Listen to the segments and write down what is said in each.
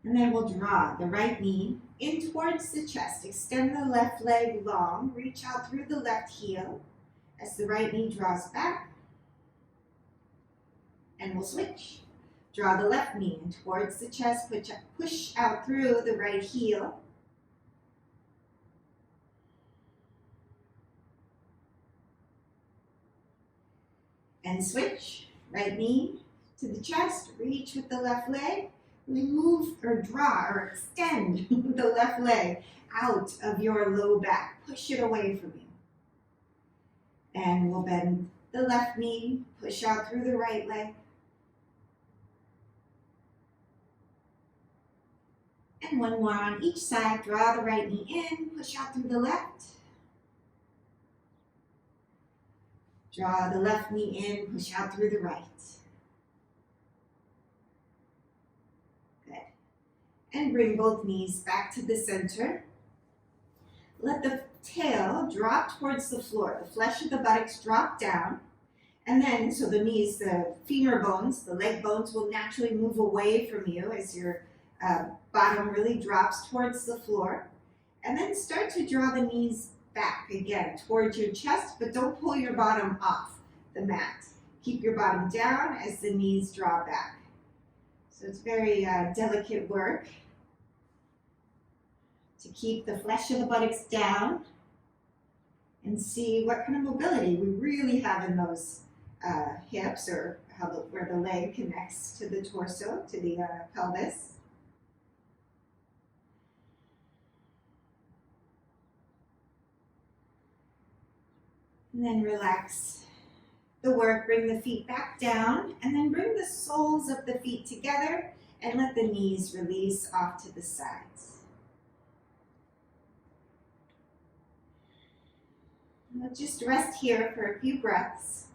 And then we'll draw the right knee in towards the chest. Extend the left leg long. Reach out through the left heel as the right knee draws back. And we'll switch. Draw the left knee in towards the chest. Push out through the right heel. And switch. Right knee to the chest. Reach with the left leg. Move or draw or extend the left leg out of your low back. Push it away from you. And we'll bend the left knee, push out through the right leg. And one more on each side. Draw the right knee in, push out through the left. Draw the left knee in, push out through the right. And bring both knees back to the center. Let the tail drop towards the floor. The flesh of the buttocks drop down. And then, so the knees, the femur bones, the leg bones will naturally move away from you as your bottom really drops towards the floor. And then start to draw the knees back again towards your chest, but don't pull your bottom off the mat. Keep your bottom down as the knees draw back. So it's very delicate work to keep the flesh of the buttocks down and see what kind of mobility we really have in those hips, or where the leg connects to the torso, to the pelvis. And then relax the work, bring the feet back down, and then bring the soles of the feet together and let the knees release off to the sides. We'll just rest here for a few breaths.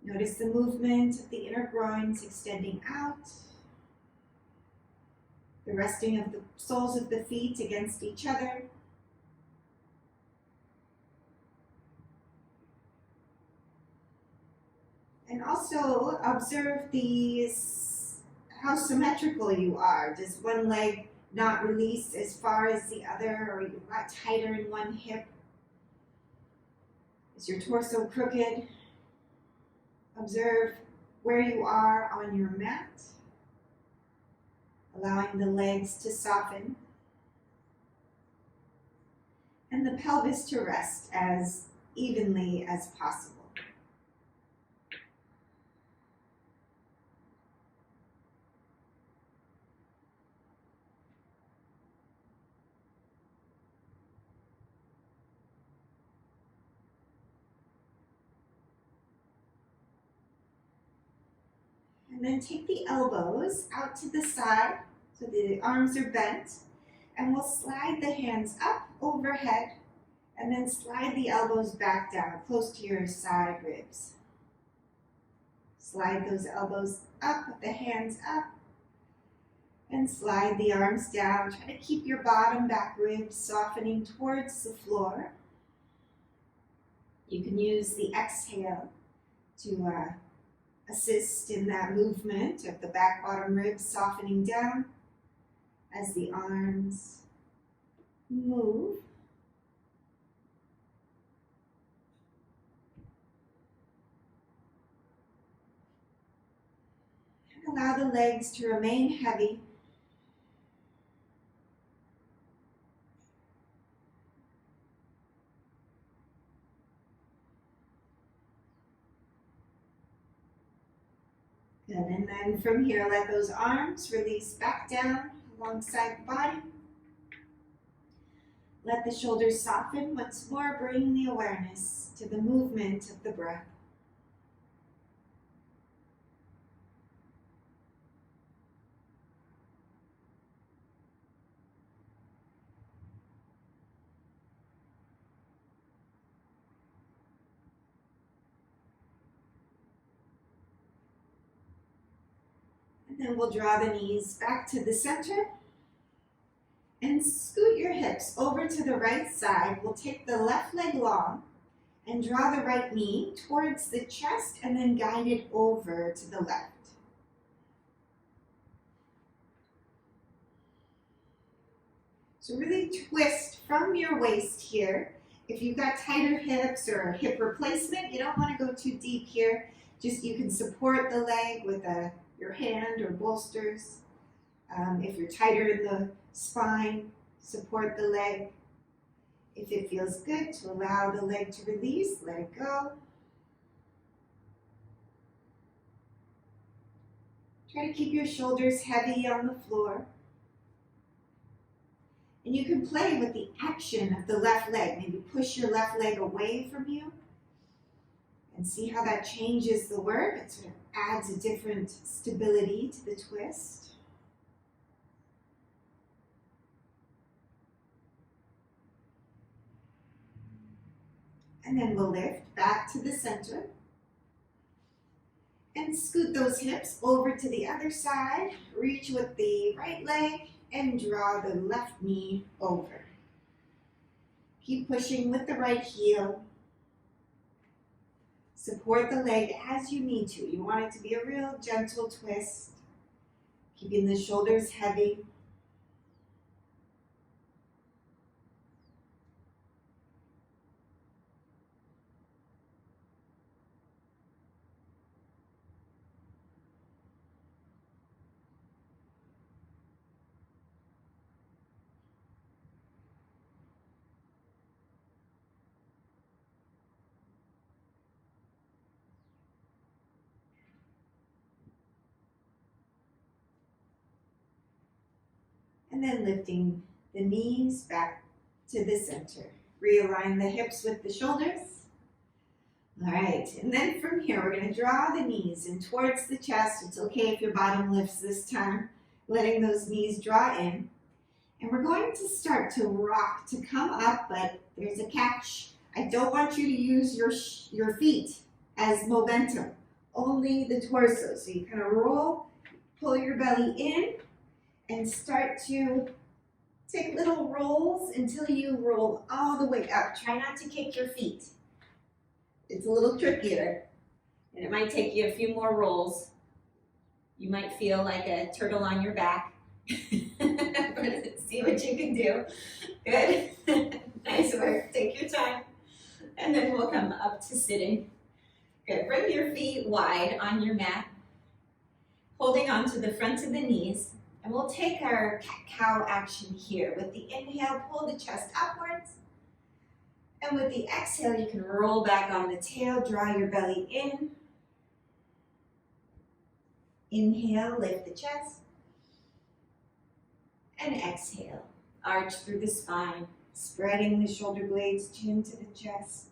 Notice the movement of the inner groins extending out, the resting of the soles of the feet against each other. And also observe how symmetrical you are. Does one leg not release as far as the other, or you're not tighter in one hip? Is your torso crooked? Observe where you are on your mat, allowing the legs to soften and the pelvis to rest as evenly as possible. And then take the elbows out to the side so the arms are bent, and we'll slide the hands up overhead and then slide the elbows back down close to your side ribs. Slide those elbows up, the hands up, and slide the arms down. Try to keep your bottom back ribs softening towards the floor. You can use the exhale to assist in that movement of the back bottom ribs softening down as the arms move. And allow the legs to remain heavy. Good, and then from here, let those arms release back down alongside the body. Let the shoulders soften. Once more, bring the awareness to the movement of the breath. And then we'll draw the knees back to the center and scoot your hips over to the right side. We'll take the left leg long and draw the right knee towards the chest and then guide it over to the left. So really twist from your waist here. If you've got tighter hips or a hip replacement, you don't want to go too deep here. Just you can support the leg with your hand or bolsters. If you're tighter in the spine, support the leg. If it feels good, to allow the leg to release, let it go. Try to keep your shoulders heavy on the floor. And you can play with the action of the left leg. Maybe push your left leg away from you and see how that changes the work. It sort of adds a different stability to the twist. And then we'll lift back to the center. And scoot those hips over to the other side. Reach with the right leg and draw the left knee over. Keep pushing with the right heel. Support the leg as you need to. You want it to be a real gentle twist, keeping the shoulders heavy. And then lifting the knees back to the center. Realign the hips with the shoulders. All right, and then from here, we're going to draw the knees in towards the chest. It's okay if your bottom lifts this time, letting those knees draw in. And we're going to start to rock, to come up, but there's a catch. I don't want you to use your feet as momentum, only the torso. So you kind of roll, pull your belly in, and start to take little rolls until you roll all the way up. Try not to kick your feet. It's a little trickier, and it might take you a few more rolls. You might feel like a turtle on your back. But see what you can do. Good. Nice work. Take your time. And then we'll come up to sitting. Good. Bring your feet wide on your mat, holding on to the front of the knees. And we'll take our cat-cow action here. With the inhale, pull the chest upwards. And with the exhale, you can roll back on the tail, draw your belly in. Inhale, lift the chest. And exhale, arch through the spine, spreading the shoulder blades, chin to the chest.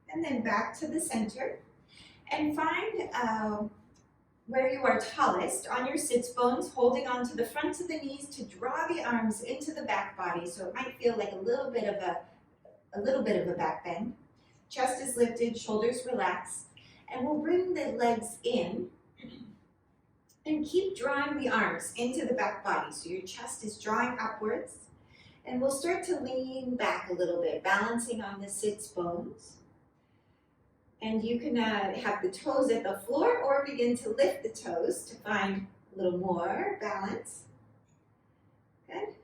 And then back to the center, and find where you are tallest on your sits bones, holding on to the fronts of the knees to draw the arms into the back body. So it might feel like a little bit of a back bend. Chest is lifted, shoulders relaxed, and we'll bring the legs in and keep drawing the arms into the back body. So your chest is drawing upwards, and we'll start to lean back a little bit, balancing on the sits bones. And you can have the toes at the floor or begin to lift the toes to find a little more balance. Good.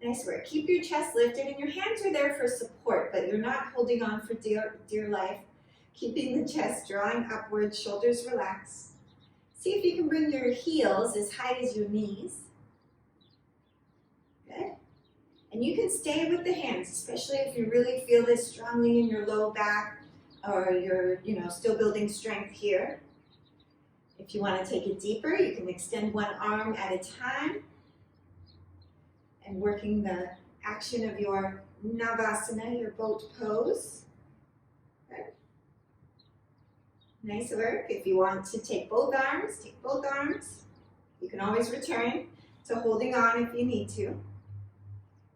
Nice work. Keep your chest lifted and your hands are there for support, but you're not holding on for dear life. Keeping the chest drawing upwards, shoulders relaxed. See if you can bring your heels as high as your knees. Good. And you can stay with the hands, especially if you really feel this strongly in your low back, or you're, still building strength here. If you want to take it deeper, you can extend one arm at a time and working the action of your Navasana, your boat pose. Good. Nice work. If you want to take both arms, take both arms. You can always return to holding on if you need to.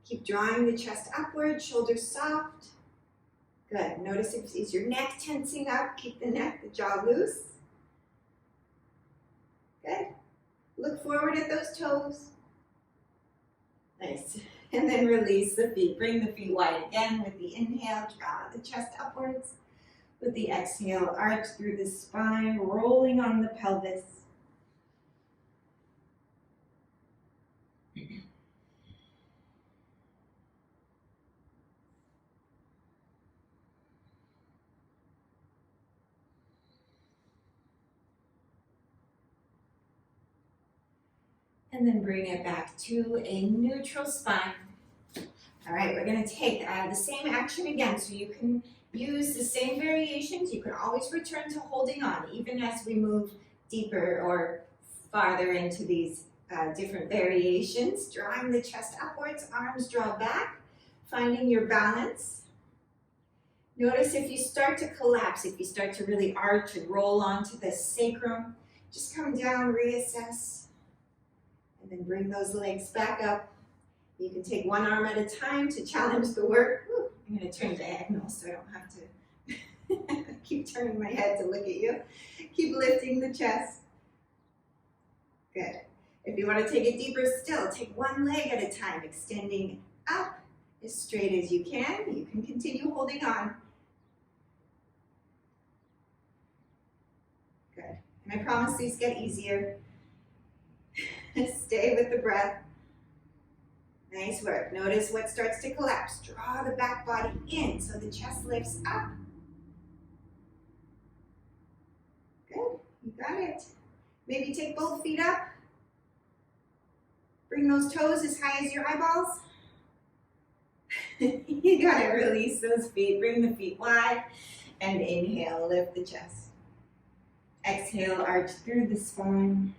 Keep drawing the chest upward, shoulders soft. Good. Notice if is your neck tensing up. Keep the neck, the jaw loose. Good. Look forward at those toes. Nice. And then release the feet. Bring the feet wide again with the inhale. Draw the chest upwards. With the exhale, arch through the spine, rolling on the pelvis. And then bring it back to a neutral spine. All right, we're gonna take the same action again, so you can use the same variations. You can always return to holding on, even as we move deeper or farther into these different variations. Drawing the chest upwards, arms draw back, finding your balance. Notice if you start to collapse, if you start to really arch and roll onto the sacrum, just come down, reassess. And then bring those legs back up. You can take one arm at a time to challenge the work. Ooh, I'm going to turn diagonal so I don't have to keep turning my head to look at you. Keep lifting the chest. Good. If you want to take it deeper still, take one leg at a time, extending up as straight as you can. You can continue holding on. Good. And I promise these get easier. Stay with the breath. Nice work. Notice what starts to collapse. Draw the back body in so the chest lifts up. Good. You got it. Maybe take both feet up. Bring those toes as high as your eyeballs. You got it. Release those feet. Bring the feet wide. And inhale, lift the chest. Exhale, arch through the spine.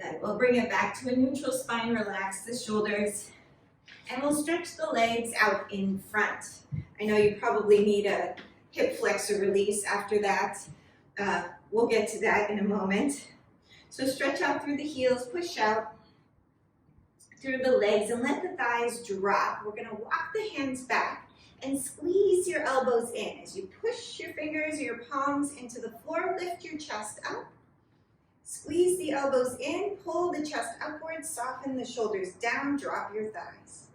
Good. We'll bring it back to a neutral spine. Relax the shoulders. And we'll stretch the legs out in front. I know you probably need a hip flexor release after that. We'll get to that in a moment. So stretch out through the heels, push out through the legs, and let the thighs drop. We're going to walk the hands back and squeeze your elbows in. As you push your fingers or your palms into the floor, lift your chest up. Squeeze the elbows in, pull the chest upwards, soften the shoulders down, drop your thighs.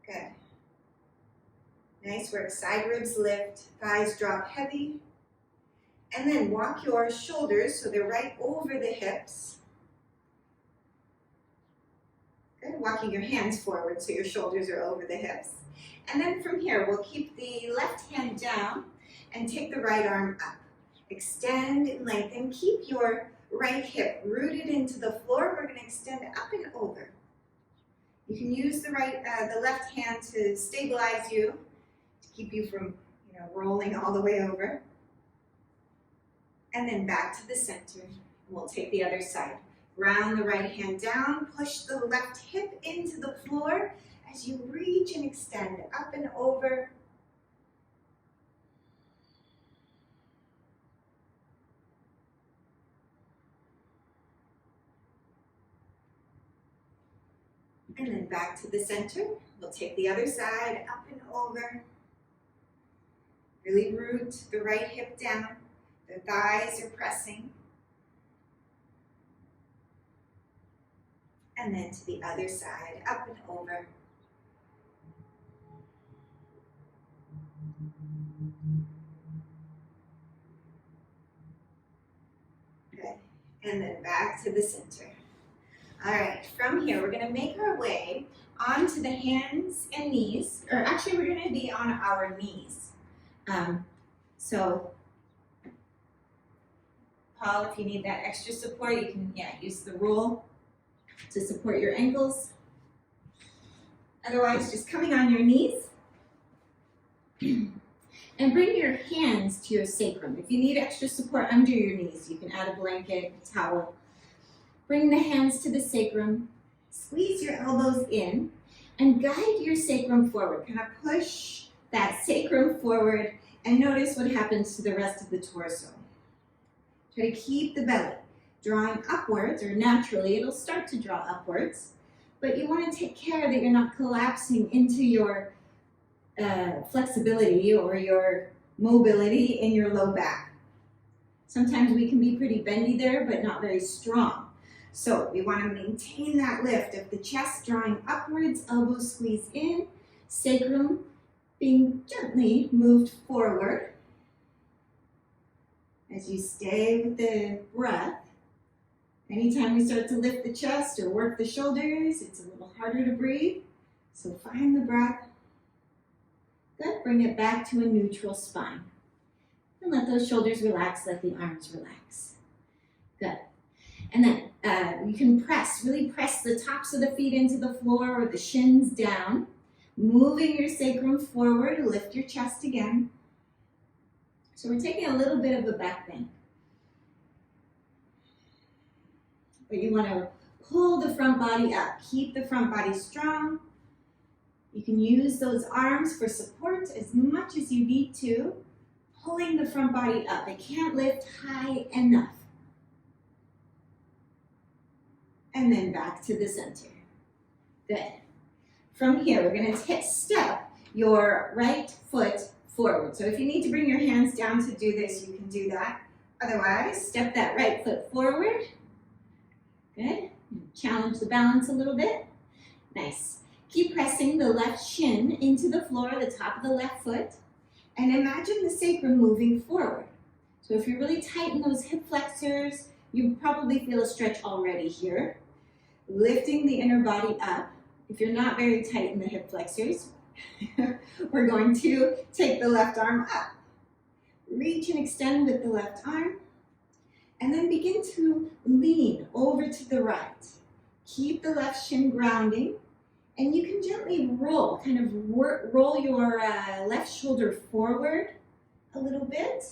Good. Nice work. Side ribs lift, thighs drop heavy. And then walk your shoulders so they're right over the hips. Good. Walking your hands forward so your shoulders are over the hips. And then from here, we'll keep the left hand down and take the right arm up. Extend and lengthen. Keep your right hip rooted into the floor. We're going to extend up and over. You can use the left hand to stabilize you, to keep you from, rolling all the way over. And then back to the center. And we'll take the other side. Round the right hand down. Push the left hip into the floor as you reach and extend up and over. And then back to the center. We'll take the other side up and over. Really root the right hip down. The thighs are pressing. And then to the other side, up and over. Good. And then back to the center. All right, from here, we're going to make our way onto the hands and knees, or actually we're going to be on our knees. So, Paul, if you need that extra support, you can, use the rule to support your ankles. Otherwise, just coming on your knees. And bring your hands to your sacrum. If you need extra support under your knees, you can add a blanket, a towel. Bring the hands to the sacrum, squeeze your elbows in, and guide your sacrum forward. Kind of push that sacrum forward and notice what happens to the rest of the torso. Try to keep the belly drawing upwards, or naturally it'll start to draw upwards, but you want to take care that you're not collapsing into your flexibility or your mobility in your low back. Sometimes we can be pretty bendy there, but not very strong. So we want to maintain that lift of the chest drawing upwards, elbows squeeze in, sacrum being gently moved forward. As you stay with the breath, anytime we start to lift the chest or work the shoulders, it's a little harder to breathe. So find the breath. Good, bring it back to a neutral spine. And let those shoulders relax, let the arms relax. Good. And then you can really press the tops of the feet into the floor or the shins down. Moving your sacrum forward, lift your chest again. So we're taking a little bit of a back bend. But you want to pull the front body up. Keep the front body strong. You can use those arms for support as much as you need to, pulling the front body up. It can't lift high enough. And then back to the center. Good. From here, we're going to step your right foot forward. So if you need to bring your hands down to do this, you can do that. Otherwise, step that right foot forward. Good. Challenge the balance a little bit. Nice. Keep pressing the left shin into the floor, the top of the left foot, and imagine the sacrum moving forward. So if you're really tight in those hip flexors, you probably feel a stretch already here. Lifting the inner body up. If you're not very tight in the hip flexors, we're going to take the left arm up. Reach and extend with the left arm, and then begin to lean over to the right. Keep the left shin grounding, and you can gently roll, kind of roll your left shoulder forward a little bit,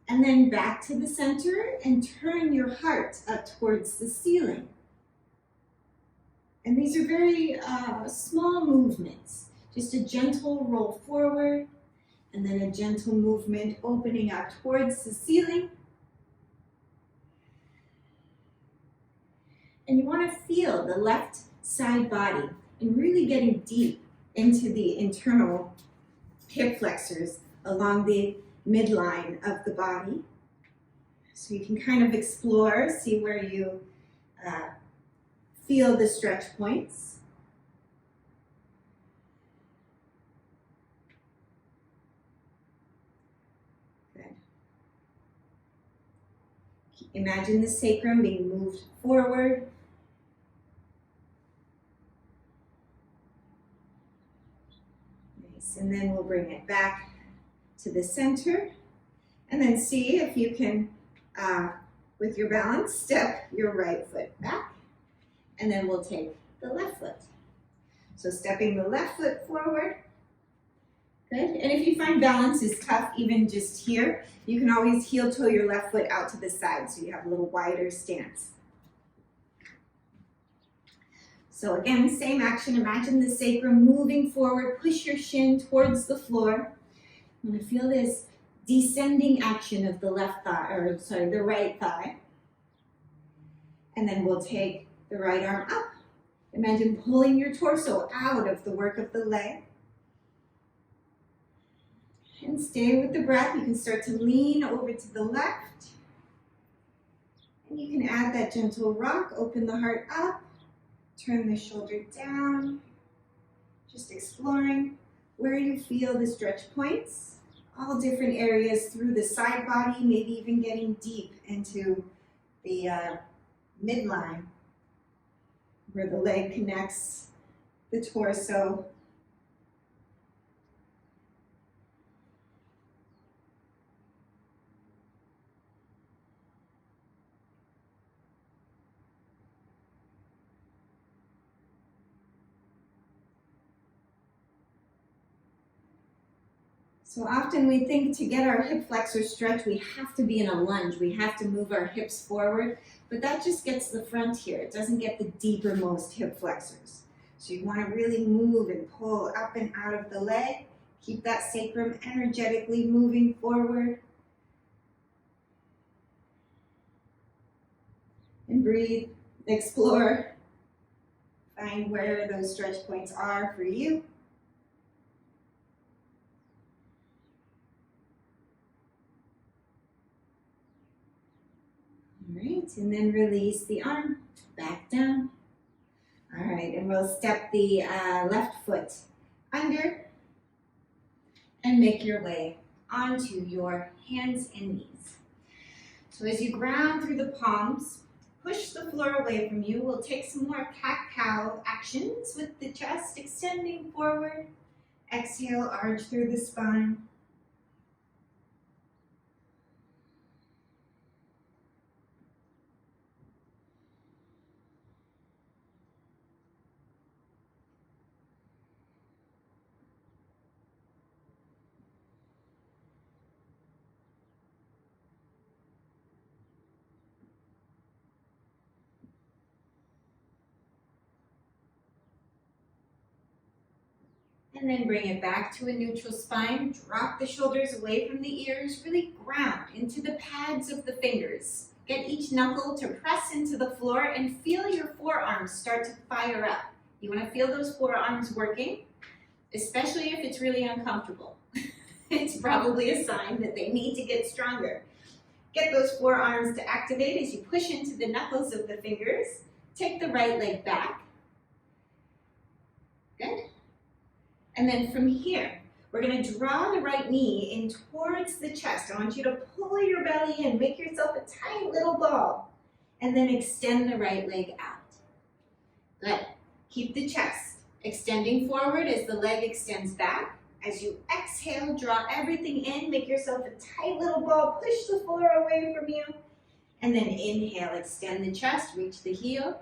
and then back to the center and turn your heart up towards the ceiling. And these are very small movements, just a gentle roll forward, and then a gentle movement opening up towards the ceiling. And you want to feel the left side body and really getting deep into the internal hip flexors along the midline of the body. So you can kind of explore, see where you feel the stretch points. Good. Imagine the sacrum being moved forward. Nice. And then we'll bring it back to the center. And then see if you can, with your balance, step your right foot back. And then we'll take the left foot. So stepping the left foot forward. Good. And if you find balance is tough, even just here, you can always heel toe your left foot out to the side so you have a little wider stance. So again, same action. Imagine the sacrum moving forward. Push your shin towards the floor. You want to feel this descending action of the left thigh, or sorry, the right thigh. And then we'll take the right arm up. Imagine pulling your torso out of the work of the leg. And stay with the breath. You can start to lean over to the left. And you can add that gentle rock. Open the heart up. Turn the shoulder down. Just exploring where you feel the stretch points. All different areas through the side body, maybe even getting deep into the midline, where the leg connects the torso. So often we think to get our hip flexor stretch, we have to be in a lunge. We have to move our hips forward, but that just gets the front here. It doesn't get the deepermost hip flexors. So you want to really move and pull up and out of the leg. Keep that sacrum energetically moving forward. And breathe, explore, find where those stretch points are for you. All right, and then release the arm, back down. All right, and we'll step the left foot under and make your way onto your hands and knees. So as you ground through the palms, push the floor away from you. We'll take some more cat-cow actions with the chest extending forward. Exhale, arch through the spine. And then bring it back to a neutral spine. Drop the shoulders away from the ears. Really ground into the pads of the fingers. Get each knuckle to press into the floor and feel your forearms start to fire up. You want to feel those forearms working, especially if it's really uncomfortable. It's probably a sign that they need to get stronger. Get those forearms to activate as you push into the knuckles of the fingers. Take the right leg back. Good. And then from here, we're going to draw the right knee in towards the chest. I want you to pull your belly in, make yourself a tight little ball, and then extend the right leg out. Good. Keep the chest extending forward as the leg extends back. As you exhale, draw everything in, make yourself a tight little ball, push the floor away from you, and then inhale, extend the chest, reach the heel.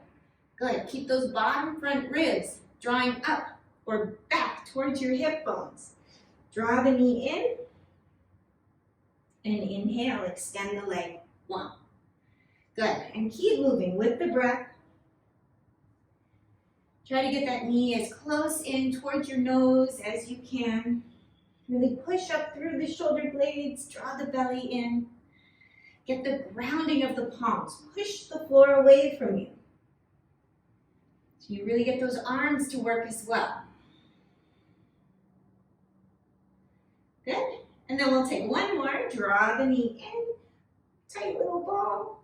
Good. Keep those bottom front ribs drawing up or back towards your hip bones. Draw the knee in, and inhale, extend the leg. 1. Good, and keep moving with the breath. Try to get that knee as close in towards your nose as you can. Really push up through the shoulder blades, draw the belly in. Get the grounding of the palms. Push the floor away from you. So you really get those arms to work as well. Good. And then we'll take one more. Draw the knee in. Tight little ball.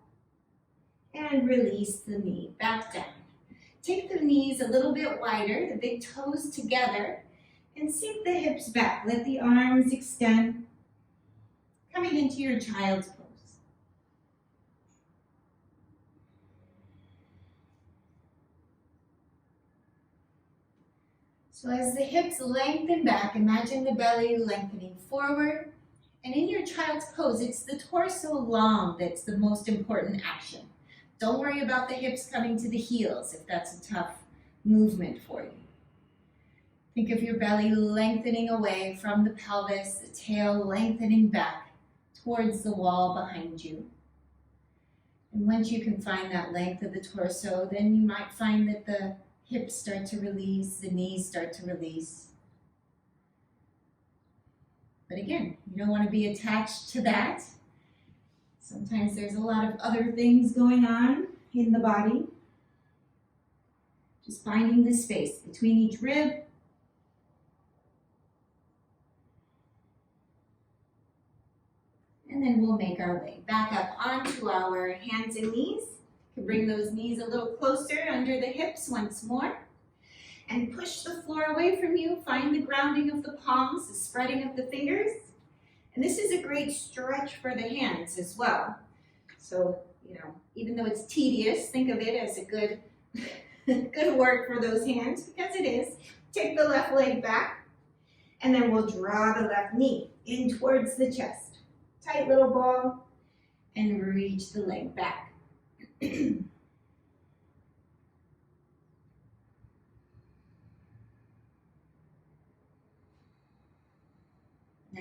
And release the knee back down. Take the knees a little bit wider, the big toes together, and sink the hips back. Let the arms extend. Coming into your child's pose. So as the hips lengthen back, imagine the belly lengthening forward. And in your child's pose, it's the torso long that's the most important action. Don't worry about the hips coming to the heels if that's a tough movement for you. Think of your belly lengthening away from the pelvis, the tail lengthening back towards the wall behind you. And once you can find that length of the torso, then you might find that the hips start to release, the knees start to release. But again, you don't want to be attached to that. Sometimes there's a lot of other things going on in the body. Just finding the space between each rib. And then we'll make our way back up onto our hands and knees. You can bring those knees a little closer under the hips once more. And push the floor away from you. Find the grounding of the palms, the spreading of the fingers. And this is a great stretch for the hands as well. So, even though it's tedious, think of it as a good, good work for those hands, because it is. Take the left leg back, and then we'll draw the left knee in towards the chest. Tight little ball, and reach the leg back.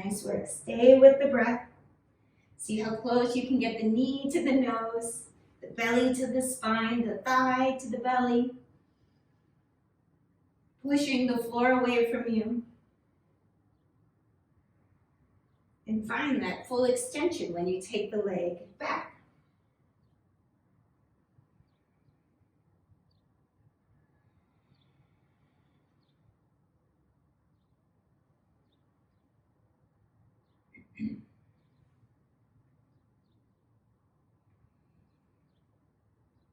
Nice work. Stay with the breath. See how close you can get the knee to the nose, the belly to the spine, the thigh to the belly. Pushing the floor away from you. And find that full extension when you take the leg back.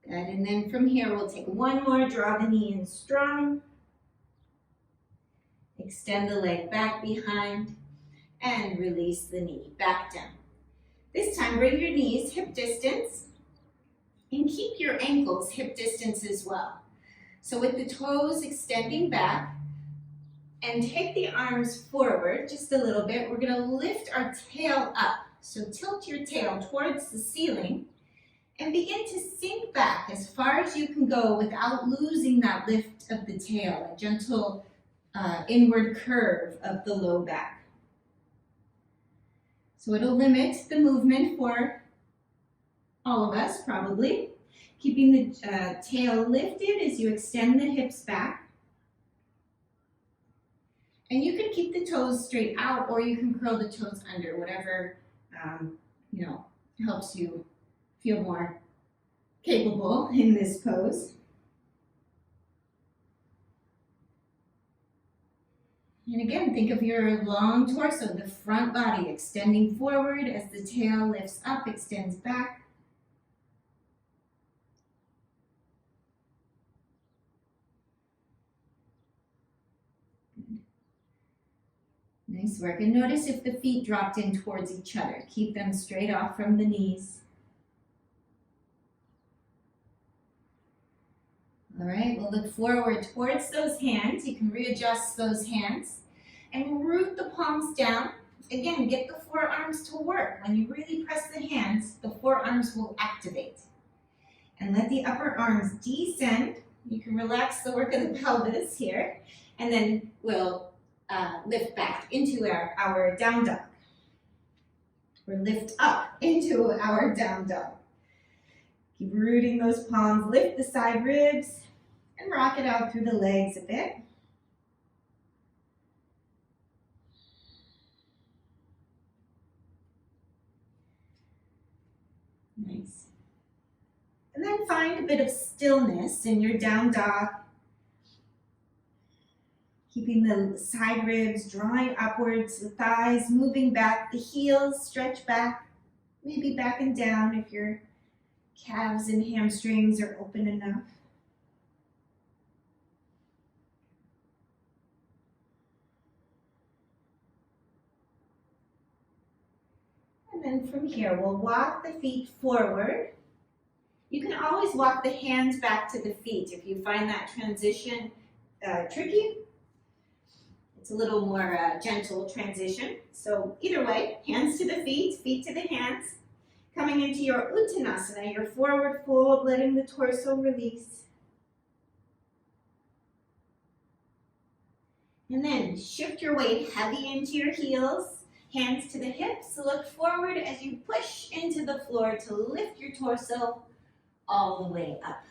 Good, and then from here we'll take one more, draw the knee in strong. Extend the leg back behind and release the knee back down. This time bring your knees hip distance and keep your ankles hip distance as well. So with the toes extending back and take the arms forward just a little bit, we're gonna lift our tail up. So tilt your tail towards the ceiling and begin to sink back as far as you can go without losing that lift of the tail, a gentle inward curve of the low back. So it'll limit the movement for all of us, probably. Keeping the tail lifted as you extend the hips back. And you can keep the toes straight out, or you can curl the toes under, whatever helps you feel more capable in this pose. And again, think of your long torso, the front body extending forward as the tail lifts up, extends back. Nice work. And notice if the feet dropped in towards each other. Keep them straight off from the knees. All right, we'll look forward towards those hands. You can readjust those hands and root the palms down. Again, get the forearms to work. When you really press the hands, the forearms will activate. And let the upper arms descend. You can relax the work of the pelvis here. And then we'll lift back into our down dog. Or lift up into our down dog. Keep rooting those palms. Lift the side ribs. And rock it out through the legs a bit. Nice. And then find a bit of stillness in your down dog. Keeping the side ribs drawing upwards, the thighs moving back, the heels stretch back, maybe back and down if your calves and hamstrings are open enough. And then from here, we'll walk the feet forward. You can always walk the hands back to the feet if you find that transition tricky. It's a little more gentle transition. So either way, hands to the feet, feet to the hands. Coming into your Uttanasana, your forward fold, letting the torso release. And then shift your weight heavy into your heels. Hands to the hips, look forward as you push into the floor to lift your torso all the way up.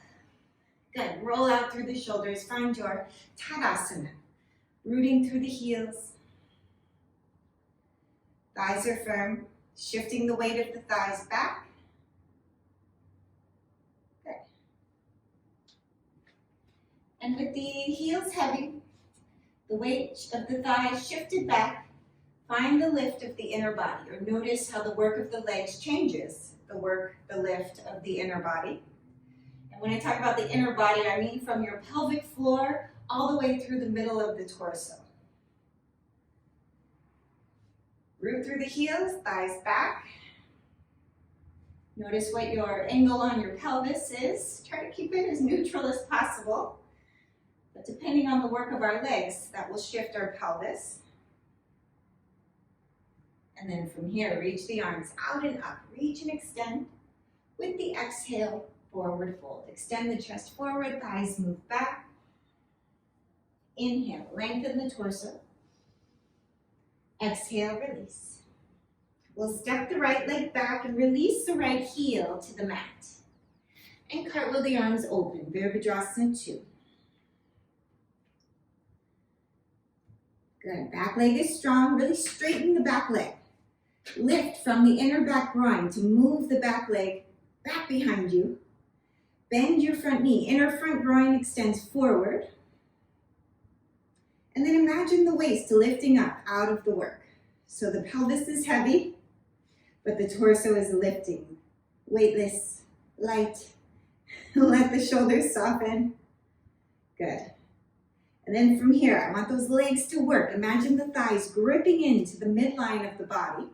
Good, roll out through the shoulders, find your Tadasana, rooting through the heels. Thighs are firm, shifting the weight of the thighs back. Good. And with the heels heavy, the weight of the thighs shifted back, find the lift of the inner body, or notice how the work of the legs changes the lift of the inner body. And when I talk about the inner body, I mean from your pelvic floor all the way through the middle of the torso. Root through the heels, thighs back. Notice what your angle on your pelvis is. Try to keep it as neutral as possible. But depending on the work of our legs, that will shift our pelvis. And then from here, reach the arms out and up. Reach and extend. With the exhale, forward fold. Extend the chest forward, thighs move back. Inhale, lengthen the torso. Exhale, release. We'll step the right leg back and release the right heel to the mat. And cartwheel the arms open, Virabhadrasana 2. Good, back leg is strong, really straighten the back leg. Lift from the inner back groin to move the back leg back behind you. Bend your front knee, inner front groin extends forward. And then imagine the waist lifting up out of the work. So the pelvis is heavy, but the torso is lifting. Weightless, light. Let the shoulders soften. Good. And then from here, I want those legs to work. Imagine the thighs gripping into the midline of the body.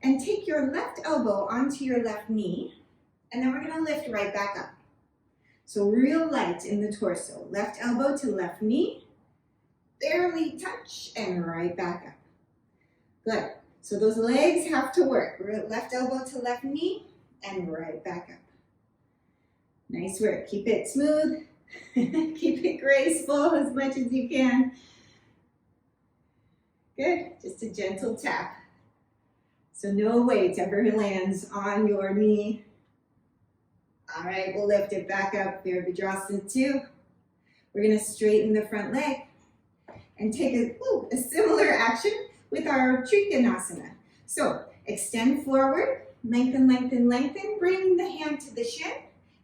And take your left elbow onto your left knee. And then we're going to lift right back up. So real light in the torso. Left elbow to left knee. Barely touch and right back up. Good. So those legs have to work. Left elbow to left knee and right back up. Nice work. Keep it smooth. Keep it graceful as much as you can. Good. Just a gentle tap. So no weight ever lands on your knee. All right, we'll lift it back up. Virabhadrasana 2. We're going to straighten the front leg and take a similar action with our Trikonasana. So extend forward, lengthen, lengthen, lengthen. Bring the hand to the shin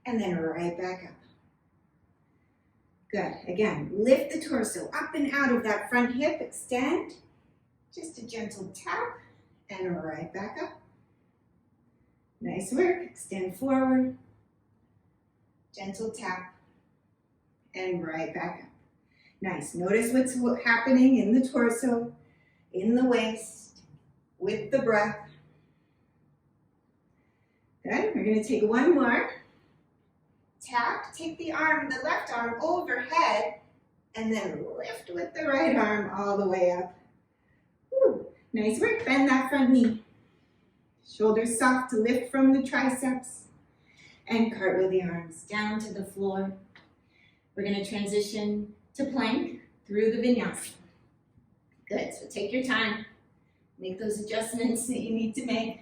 and then right back up. Good. Again, lift the torso up and out of that front hip. Extend. Just a gentle tap and right back up. Nice work. Extend forward. Gentle tap and right back up. Nice. Notice what's happening in the torso, in the waist, with the breath. Good. We're going to take one more. Tap, take the left arm overhead, and then lift with the right arm all the way up. Woo. Nice work. Bend that front knee. Shoulders soft to lift from the triceps. And cartwheel the arms down to the floor. We're going to transition to plank through the vinyasa. Good. So take your time. Make those adjustments that you need to make.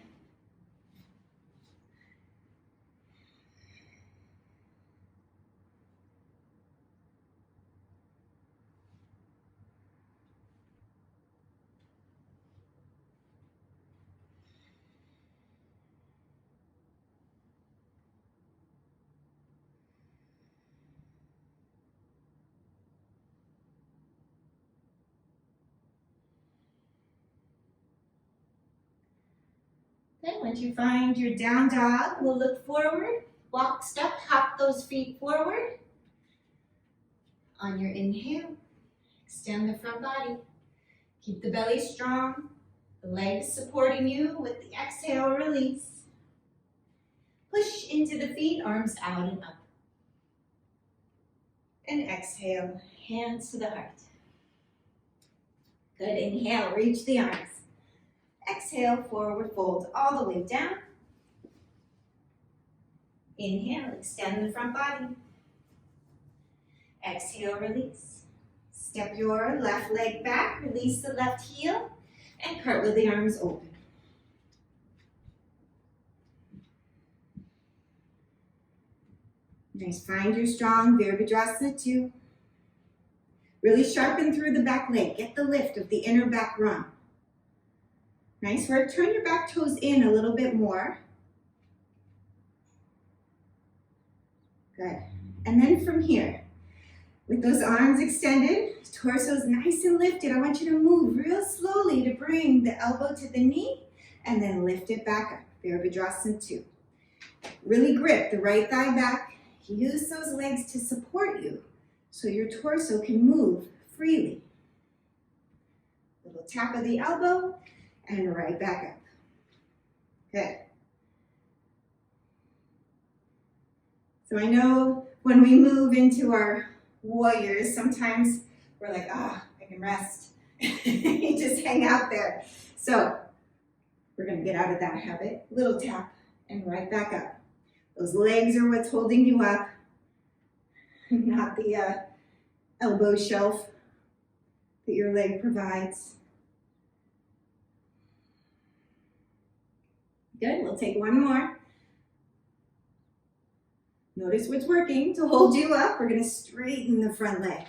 Then once you find your down dog, we'll look forward, walk, step, hop those feet forward. On your inhale, extend the front body. Keep the belly strong, the legs supporting you. With the exhale, release. Push into the feet, arms out and up. And exhale, hands to the heart. Good, inhale, reach the arms. Exhale, forward fold all the way down. Inhale, extend the front body. Exhale, release. Step your left leg back, release the left heel, and cartwheel the arms open. Nice, find your strong Virabhadrasana 2. Really sharpen through the back leg, get the lift of the inner back rung. Nice work. Turn your back toes in a little bit more. Good. And then from here, with those arms extended, torso's nice and lifted, I want you to move real slowly to bring the elbow to the knee and then lift it back up. Virabhadrasana 2. Really grip the right thigh back. Use those legs to support you so your torso can move freely. Little tap of the elbow. And right back up. Good. So I know when we move into our warriors, sometimes we're like, I can rest. You just hang out there. So we're going to get out of that habit. Little tap and right back up. Those legs are what's holding you up, not the elbow shelf that your leg provides. Good, we'll take one more. Notice what's working to hold you up. We're gonna straighten the front leg.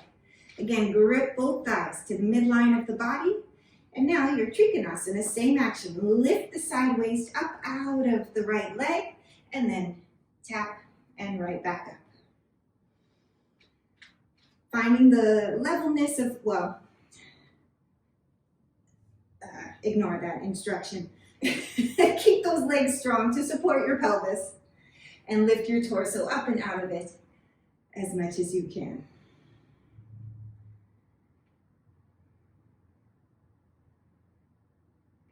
Again, grip both thighs to the midline of the body. And now your Trikonasana, same action. Lift the side waist up out of the right leg and then tap and right back up. Finding the levelness of, ignore that instruction. Keep those legs strong to support your pelvis and lift your torso up and out of it as much as you can.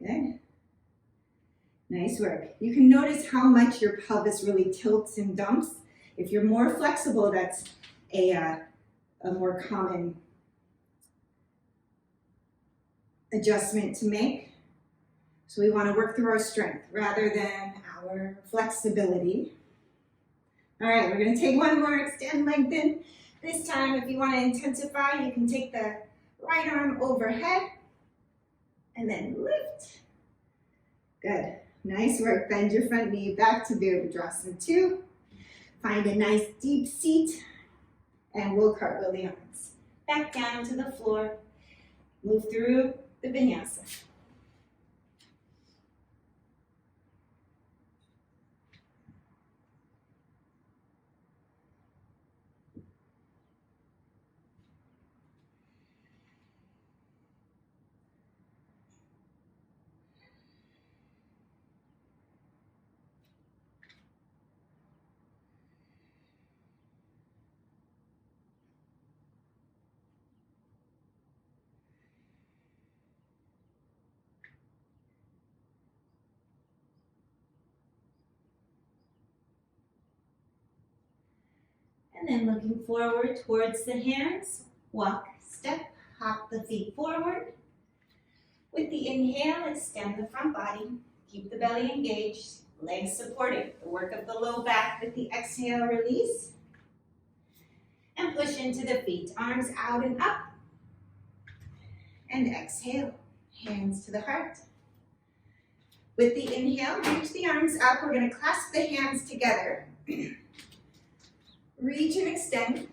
Good. Nice work. You can notice how much your pelvis really tilts and dumps. If you're more flexible, that's a more common adjustment to make. So we want to work through our strength rather than our flexibility. All right, we're going to take one more, extend, lengthen. This time, if you want to intensify, you can take the right arm overhead and then lift. Good. Nice work. Bend your front knee back to Virabhadrasana 2. Find a nice deep seat and we'll cartwheel the arms. Back down to the floor. Move through the vinyasa. And then looking forward towards the hands, walk, step, hop the feet forward. With the inhale, extend the front body, keep the belly engaged, legs supported. The work of the low back with the exhale, release. And push into the feet, arms out and up. And exhale, hands to the heart. With the inhale, reach the arms up. We're going to clasp the hands together. Reach and extend.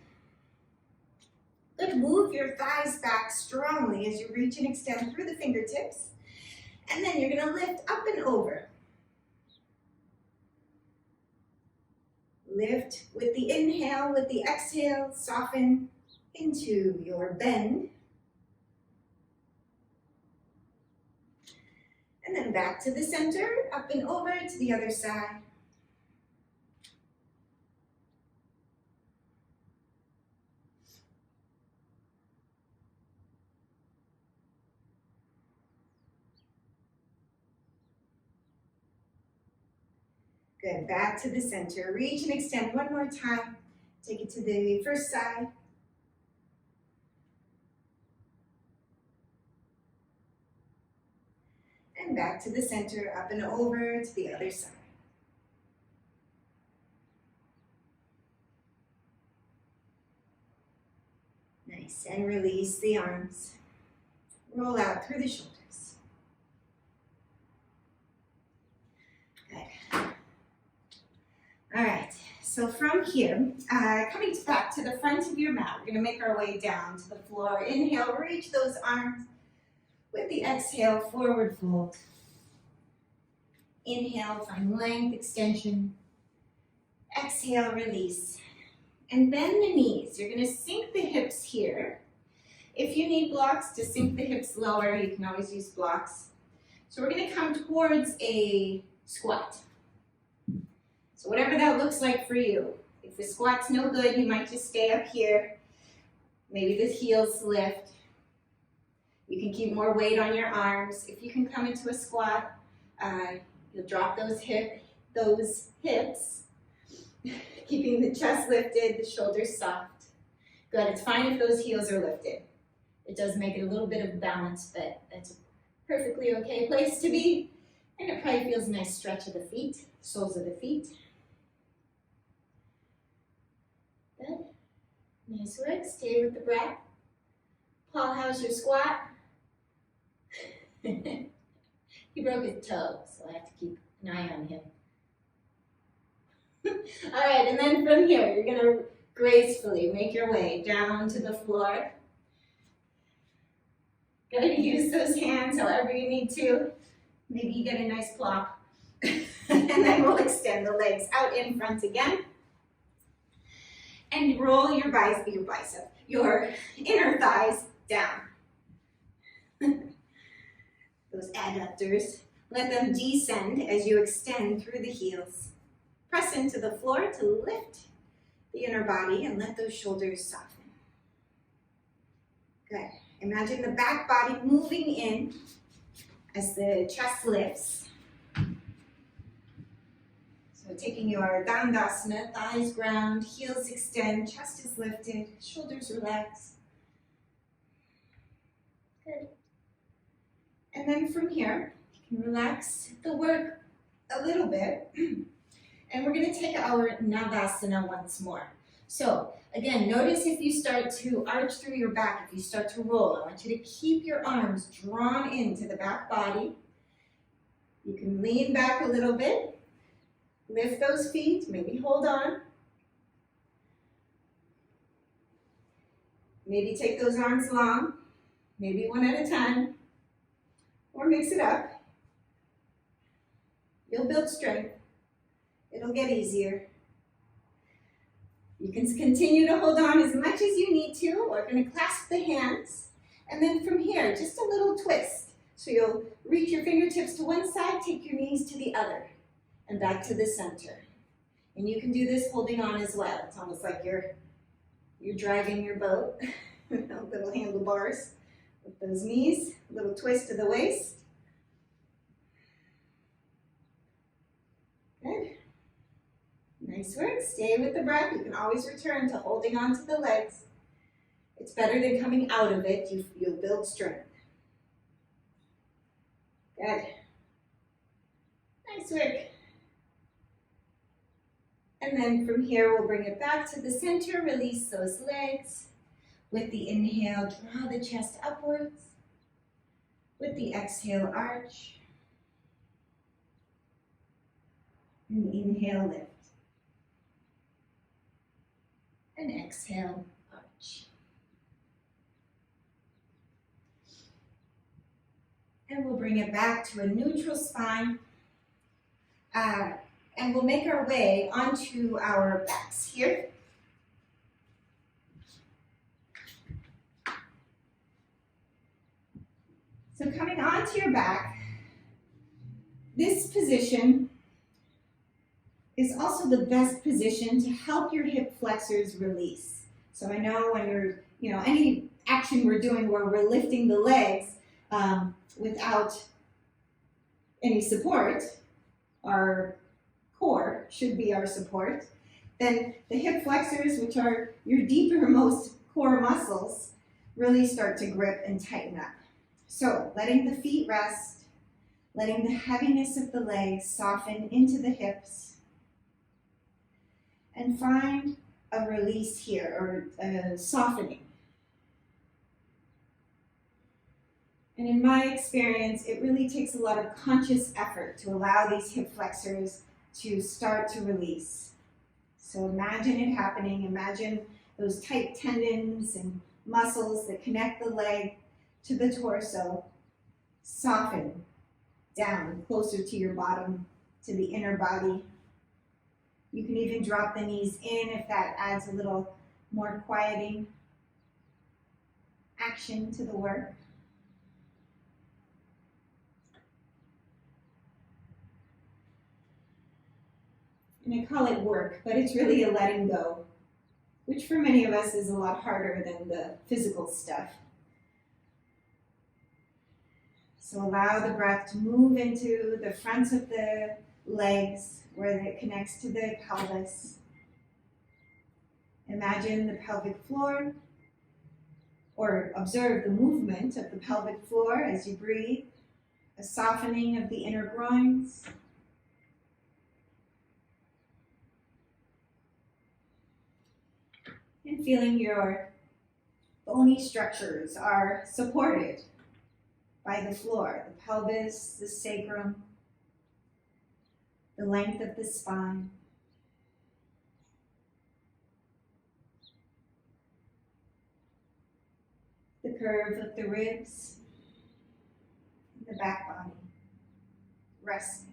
Good, move your thighs back strongly as you reach and extend through the fingertips. And then you're going to lift up and over. Lift with the inhale, with the exhale, soften into your bend. And then back to the center, up and over to the other side. Good, back to the center. Reach and extend one more time. Take it to the first side. And back to the center, up and over to the other side. Nice, and release the arms. Roll out through the shoulders. Good. All right, so from here, coming back to the front of your mat, we're gonna make our way down to the floor. Inhale, reach those arms. With the exhale, forward fold. Inhale, find length, extension. Exhale, release. And bend the knees. You're gonna sink the hips here. If you need blocks to sink the hips lower, you can always use blocks. So we're gonna come towards a squat. So whatever that looks like for you. If the squat's no good, you might just stay up here. Maybe the heels lift. You can keep more weight on your arms. If you can come into a squat, you'll drop those hips, keeping the chest lifted, the shoulders soft. Good, it's fine if those heels are lifted. It does make it a little bit of balance, but that's a perfectly okay place to be. And it probably feels a nice stretch of the feet, soles of the feet. Good, nice work, stay with the breath. Paul, how's your squat? He broke his toe, so I have to keep an eye on him. All right, and then from here, you're going to gracefully make your way down to the floor. Go ahead and use those hands however you need to. Maybe you get a nice plop. And then we'll extend the legs out in front again. And roll your inner thighs down. Those adductors, let them descend as you extend through the heels. Press into the floor to lift the inner body and let those shoulders soften. Good. Imagine the back body moving in as the chest lifts. So taking your Dandasana, thighs ground, heels extend, chest is lifted, shoulders relax. Good. And then from here, you can relax the work a little bit. And we're going to take our Navasana once more. So again, notice if you start to arch through your back, if you start to roll, I want you to keep your arms drawn into the back body. You can lean back a little bit, lift those feet, maybe hold on. Maybe take those arms long, maybe one at a time, or mix it up. You'll build strength. It'll get easier. You can continue to hold on as much as you need to. We're going to clasp the hands. And then from here, just a little twist. So you'll reach your fingertips to one side, take your knees to the other, and back to the center. And you can do this holding on as well. It's almost like you're driving your boat. Little handlebars with those knees, a little twist to the waist. Good. Nice work. Stay with the breath. You can always return to holding on to the legs. It's better than coming out of it. You'll build strength. Good. Nice work. And then from here, we'll bring it back to the center. Release those legs. With the inhale, draw the chest upwards. With the exhale, arch. And inhale, lift. And exhale, arch. And we'll bring it back to a neutral spine. And we'll make our way onto our backs here. So coming onto your back, this position is also the best position to help your hip flexors release. So I know when you're, any action we're doing where we're lifting the legs without any support, our core should be our support, then the hip flexors, which are your deepermost core muscles, really start to grip and tighten up. So letting the feet rest, letting the heaviness of the legs soften into the hips, and find a release here, or a softening. And in my experience, it really takes a lot of conscious effort to allow these hip flexors to start to release. So imagine it happening. Imagine those tight tendons and muscles that connect the leg to the torso soften down closer to your bottom, to the inner body. You can even drop the knees in if that adds a little more quieting action to the work. And I call it work, but it's really a letting go, which for many of us is a lot harder than the physical stuff. So allow the breath to move into the fronts of the legs where it connects to the pelvis. Imagine the pelvic floor, or observe the movement of the pelvic floor as you breathe, a softening of the inner groins. And feeling your bony structures are supported by the floor, the pelvis, the sacrum. the length of the spine, the curve of the ribs, and the back body, resting.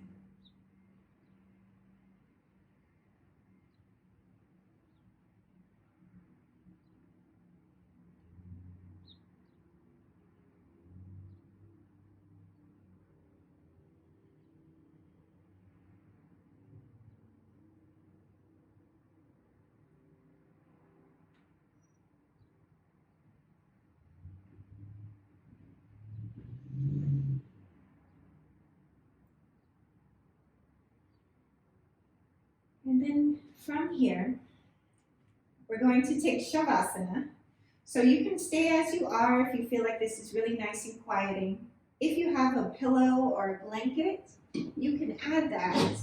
And then from here, we're going to take Shavasana. So you can stay as you are if you feel like this is really nice and quieting. If you have a pillow or a blanket, you can add that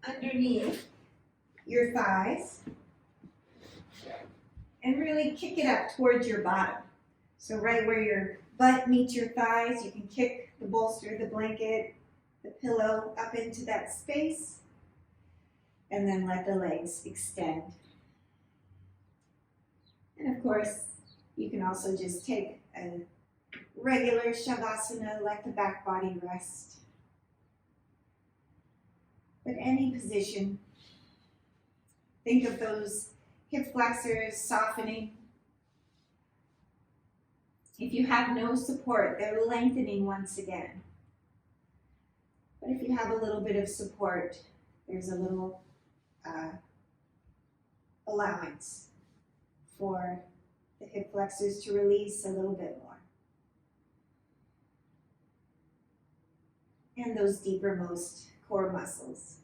underneath your thighs and really kick it up towards your bottom. So right where your butt meets your thighs, you can kick the bolster, the blanket, the pillow up into that space, and then let the legs extend. And of course, you can also just take a regular Shavasana, let the back body rest. But any position, think of those hip flexors softening. If you have no support, they're lengthening once again. But if you have a little bit of support, there's a little allowance for the hip flexors to release a little bit more. And those deepermost core muscles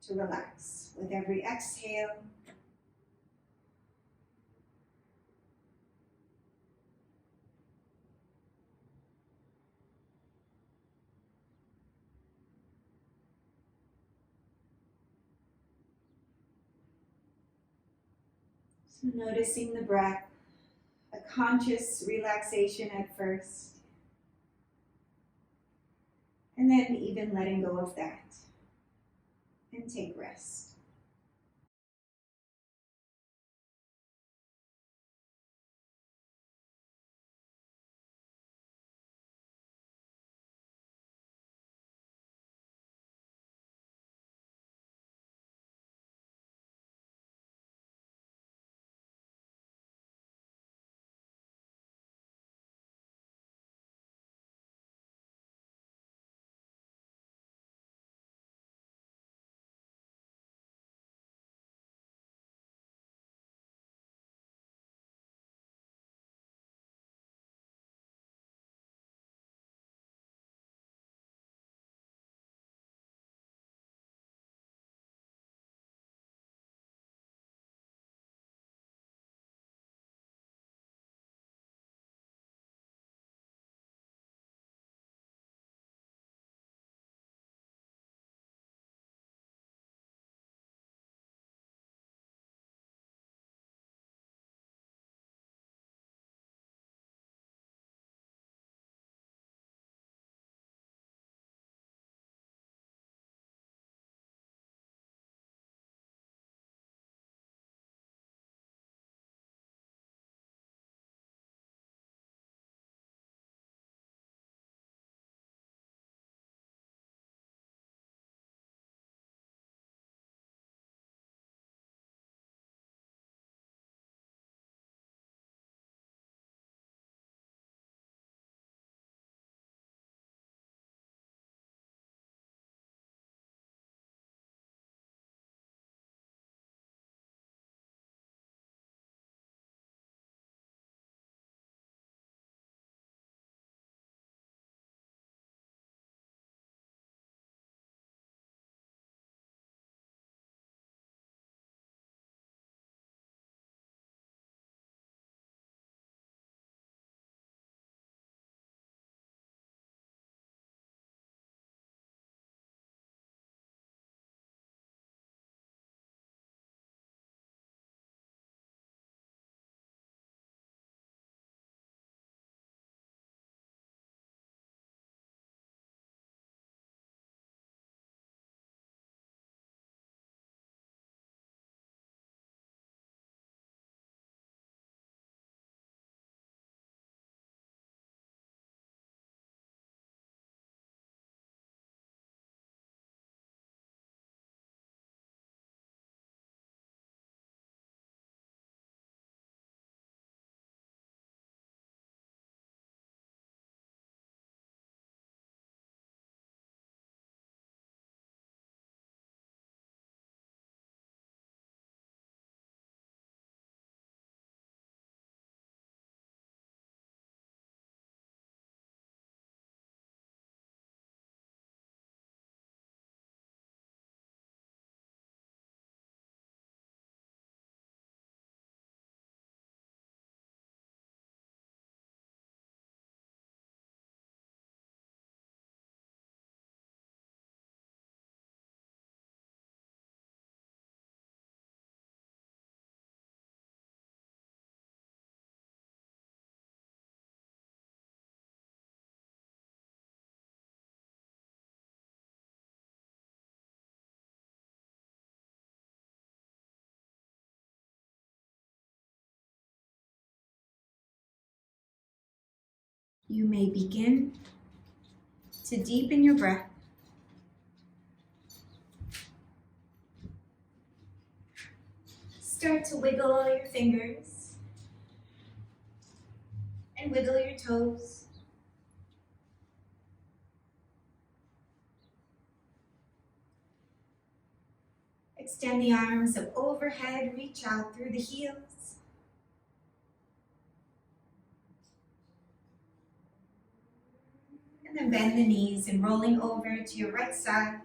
to relax with every exhale. So noticing the breath, a conscious relaxation at first, and then even letting go of that and take rest. You may begin to deepen your breath. Start to wiggle your fingers and wiggle your toes. Extend the arms up overhead, reach out through the heels. And then bend the knees and rolling over to your right side.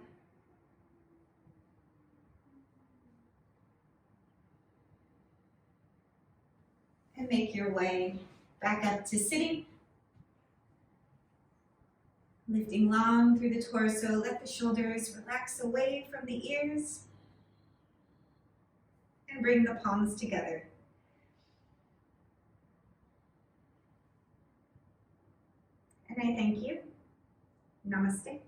And make your way back up to sitting. Lifting long through the torso, let the shoulders relax away from the ears. And bring the palms together. And I thank you. Namaste.